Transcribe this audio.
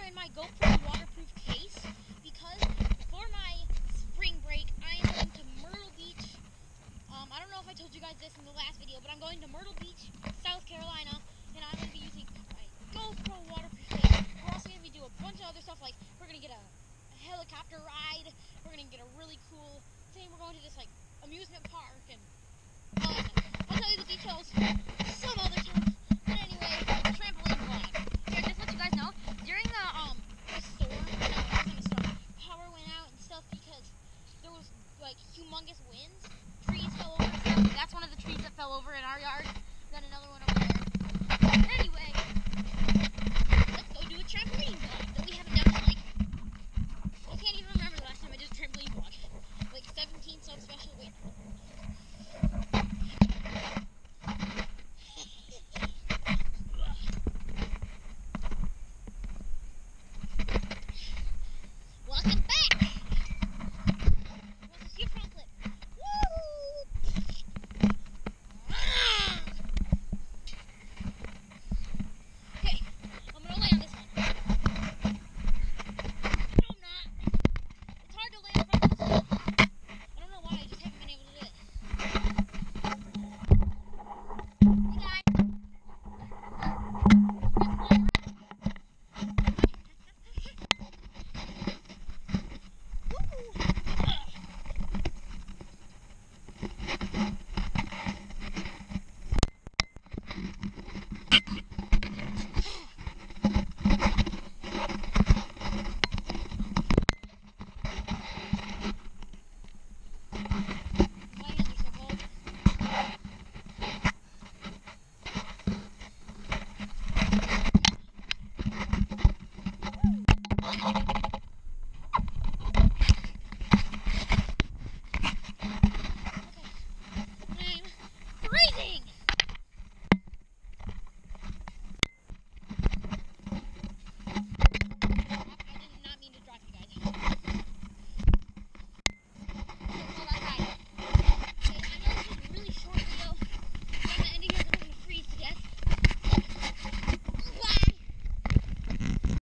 are in my GoPro waterproof case because for my spring break, I am going to Myrtle Beach. I don't know if I told you guys this in the last video, but I'm going to Myrtle Beach, South Carolina, and I'm going to be using my GoPro waterproof case. We're also going to be doing a bunch of other stuff, like we're going to get a helicopter ride. We're going to get a really cool thing. We're going to this like amusement park, and I'll tell you the details some other time. But anyway, trampoline vlog. Here, just let you guys know, during the storm, no, it wasn't a storm, power went out and stuff because there was like humongous winds. Trees fell over and stuff. That's one of the trees that fell over in our yard. Then another one over there. Anyway, let's go do a trampoline vlog that we haven't done